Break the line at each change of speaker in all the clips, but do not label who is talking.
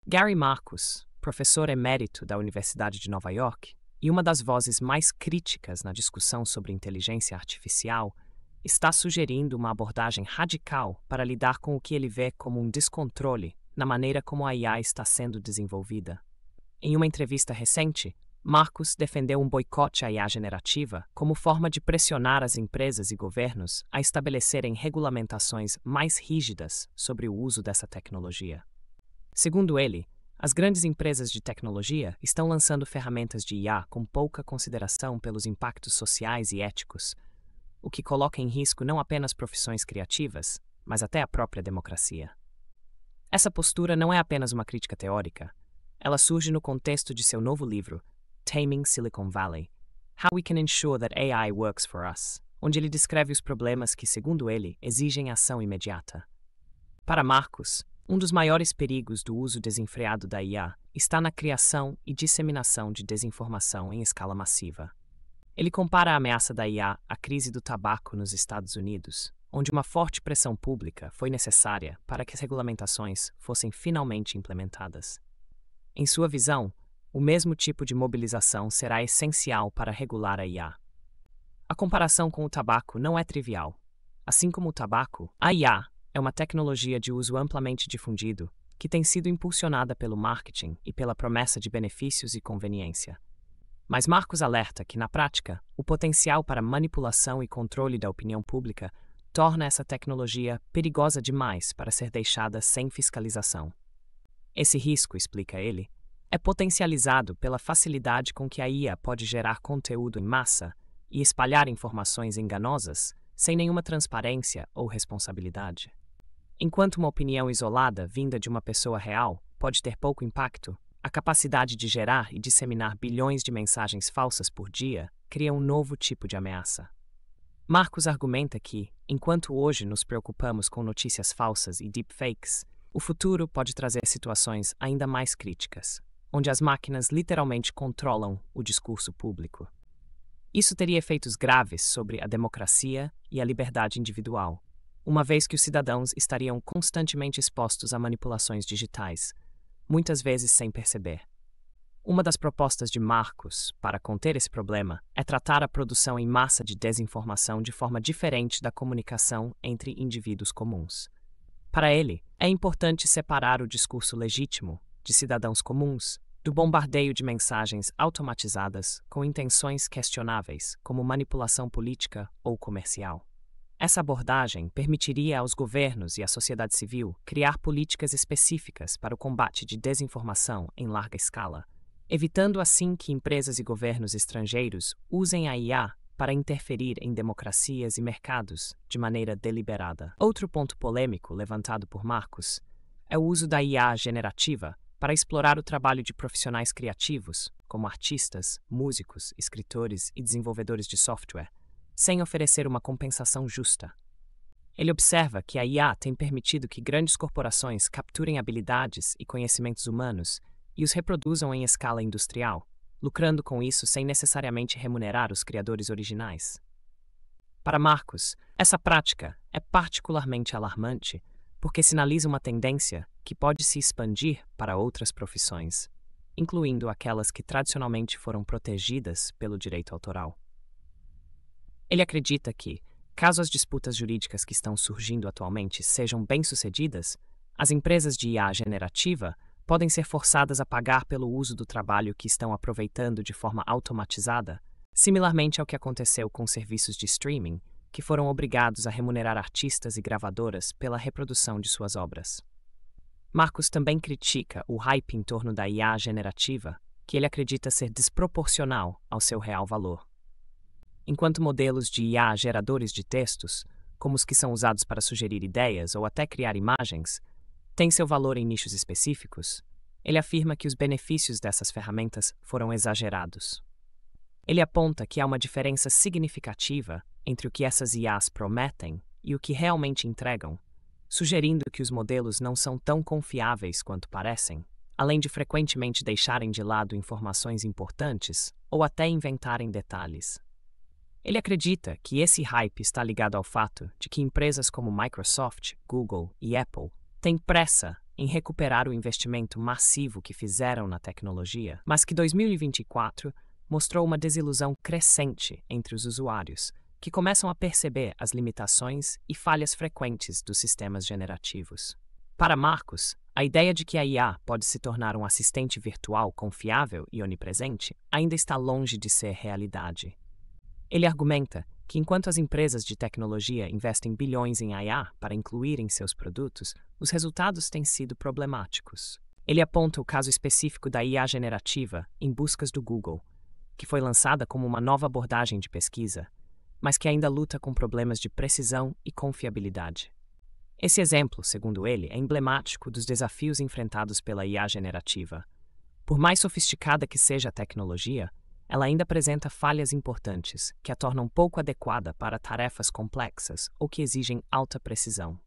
Gary Marcus, professor emérito da Universidade de Nova York e uma das vozes mais críticas na discussão sobre inteligência artificial, está sugerindo uma abordagem radical para lidar com o que ele vê como um descontrole na maneira como a IA está sendo desenvolvida. Em uma entrevista recente, Marcus defendeu um boicote à IA generativa como forma de pressionar as empresas e governos a estabelecerem regulamentações mais rígidas sobre o uso dessa tecnologia. Segundo ele, as grandes empresas de tecnologia estão lançando ferramentas de IA com pouca consideração pelos impactos sociais e éticos, o que coloca em risco não apenas profissões criativas, mas até a própria democracia. Essa postura não é apenas uma crítica teórica. Ela surge no contexto de seu novo livro, Taming Silicon Valley: How We Can Ensure That AI Works for Us, onde ele descreve os problemas que, segundo ele, exigem ação imediata. Para Marcus, um dos maiores perigos do uso desenfreado da IA está na criação e disseminação de desinformação em escala massiva. Ele compara a ameaça da IA à crise do tabaco nos Estados Unidos, onde uma forte pressão pública foi necessária para que as regulamentações fossem finalmente implementadas. Em sua visão, o mesmo tipo de mobilização será essencial para regular a IA. A comparação com o tabaco não é trivial. Assim como o tabaco, a IA é uma tecnologia de uso amplamente difundido que tem sido impulsionada pelo marketing e pela promessa de benefícios e conveniência. Mas Marcus alerta que, na prática, o potencial para manipulação e controle da opinião pública torna essa tecnologia perigosa demais para ser deixada sem fiscalização. Esse risco, explica ele, é potencializado pela facilidade com que a IA pode gerar conteúdo em massa e espalhar informações enganosas sem nenhuma transparência ou responsabilidade. Enquanto uma opinião isolada vinda de uma pessoa real pode ter pouco impacto, a capacidade de gerar e disseminar bilhões de mensagens falsas por dia cria um novo tipo de ameaça. Marcus argumenta que, enquanto hoje nos preocupamos com notícias falsas e deepfakes, o futuro pode trazer situações ainda mais críticas, onde as máquinas literalmente controlam o discurso público. Isso teria efeitos graves sobre a democracia e a liberdade individual, uma vez que os cidadãos estariam constantemente expostos a manipulações digitais, muitas vezes sem perceber. Uma das propostas de Marcus para conter esse problema é tratar a produção em massa de desinformação de forma diferente da comunicação entre indivíduos comuns. Para ele, é importante separar o discurso legítimo de cidadãos comuns do bombardeio de mensagens automatizadas com intenções questionáveis, como manipulação política ou comercial. Essa abordagem permitiria aos governos e à sociedade civil criar políticas específicas para o combate de desinformação em larga escala, evitando assim que empresas e governos estrangeiros usem a IA para interferir em democracias e mercados de maneira deliberada. Outro ponto polêmico levantado por Marcus é o uso da IA generativa para explorar o trabalho de profissionais criativos, como artistas, músicos, escritores e desenvolvedores de software, sem oferecer uma compensação justa. Ele observa que a IA tem permitido que grandes corporações capturem habilidades e conhecimentos humanos e os reproduzam em escala industrial, lucrando com isso sem necessariamente remunerar os criadores originais. Para Marcus, essa prática é particularmente alarmante porque sinaliza uma tendência que pode se expandir para outras profissões, incluindo aquelas que tradicionalmente foram protegidas pelo direito autoral. Ele acredita que, caso as disputas jurídicas que estão surgindo atualmente sejam bem-sucedidas, as empresas de IA generativa podem ser forçadas a pagar pelo uso do trabalho que estão aproveitando de forma automatizada, similarmente ao que aconteceu com serviços de streaming, que foram obrigados a remunerar artistas e gravadoras pela reprodução de suas obras. Marcus também critica o hype em torno da IA generativa, que ele acredita ser desproporcional ao seu real valor. Enquanto modelos de IA geradores de textos, como os que são usados para sugerir ideias ou até criar imagens, têm seu valor em nichos específicos, ele afirma que os benefícios dessas ferramentas foram exagerados. Ele aponta que há uma diferença significativa entre o que essas IAs prometem e o que realmente entregam, sugerindo que os modelos não são tão confiáveis quanto parecem, além de frequentemente deixarem de lado informações importantes ou até inventarem detalhes. Ele acredita que esse hype está ligado ao fato de que empresas como Microsoft, Google e Apple têm pressa em recuperar o investimento massivo que fizeram na tecnologia, mas que 2024 mostrou uma desilusão crescente entre os usuários, que começam a perceber as limitações e falhas frequentes dos sistemas generativos. Para Marcus, a ideia de que a IA pode se tornar um assistente virtual confiável e onipresente ainda está longe de ser realidade. Ele argumenta que enquanto as empresas de tecnologia investem bilhões em IA para incluir em seus produtos, os resultados têm sido problemáticos. Ele aponta o caso específico da IA generativa em buscas do Google, que foi lançada como uma nova abordagem de pesquisa, mas que ainda luta com problemas de precisão e confiabilidade. Esse exemplo, segundo ele, é emblemático dos desafios enfrentados pela IA generativa. Por mais sofisticada que seja a tecnologia, ela ainda apresenta falhas importantes que a tornam pouco adequada para tarefas complexas ou que exigem alta precisão.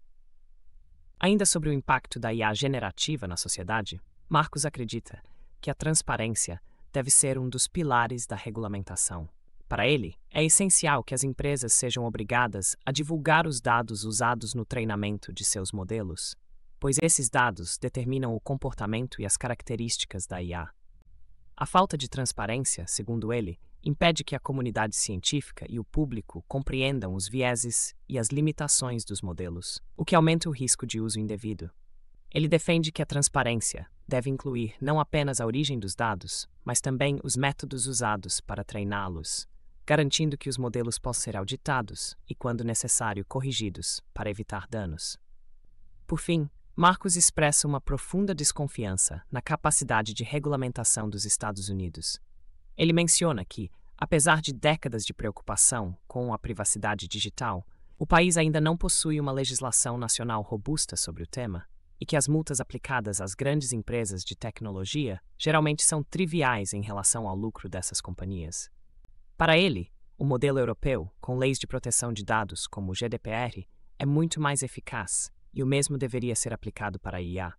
Ainda sobre o impacto da IA generativa na sociedade, Marcus acredita que a transparência deve ser um dos pilares da regulamentação. Para ele, é essencial que as empresas sejam obrigadas a divulgar os dados usados no treinamento de seus modelos, pois esses dados determinam o comportamento e as características da IA. A falta de transparência, segundo ele, impede que a comunidade científica e o público compreendam os vieses e as limitações dos modelos, o que aumenta o risco de uso indevido. Ele defende que a transparência deve incluir não apenas a origem dos dados, mas também os métodos usados para treiná-los, garantindo que os modelos possam ser auditados e, quando necessário, corrigidos para evitar danos. Por fim, Marcus expressa uma profunda desconfiança na capacidade de regulamentação dos Estados Unidos. Ele menciona que, apesar de décadas de preocupação com a privacidade digital, o país ainda não possui uma legislação nacional robusta sobre o tema e que as multas aplicadas às grandes empresas de tecnologia geralmente são triviais em relação ao lucro dessas companhias. Para ele, o modelo europeu, com leis de proteção de dados como o GDPR, é muito mais eficaz e o mesmo deveria ser aplicado para a IA.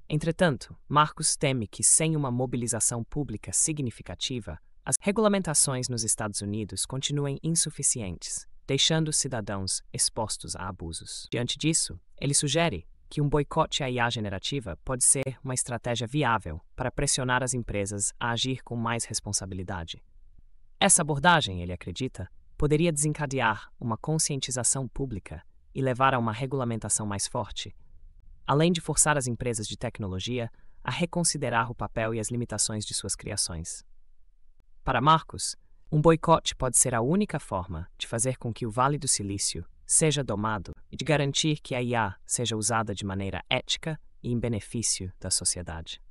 Entretanto, Marcus teme que, sem uma mobilização pública significativa, as regulamentações nos Estados Unidos continuem insuficientes, deixando os cidadãos expostos a abusos. Diante disso, ele sugere que um boicote à IA generativa pode ser uma estratégia viável para pressionar as empresas a agir com mais responsabilidade. Essa abordagem, ele acredita, poderia desencadear uma conscientização pública e levar a uma regulamentação mais forte, além de forçar as empresas de tecnologia a reconsiderar o papel e as limitações de suas criações. Para Marcus, um boicote pode ser a única forma de fazer com que o Vale do Silício seja domado e de garantir que a IA seja usada de maneira ética e em benefício da sociedade.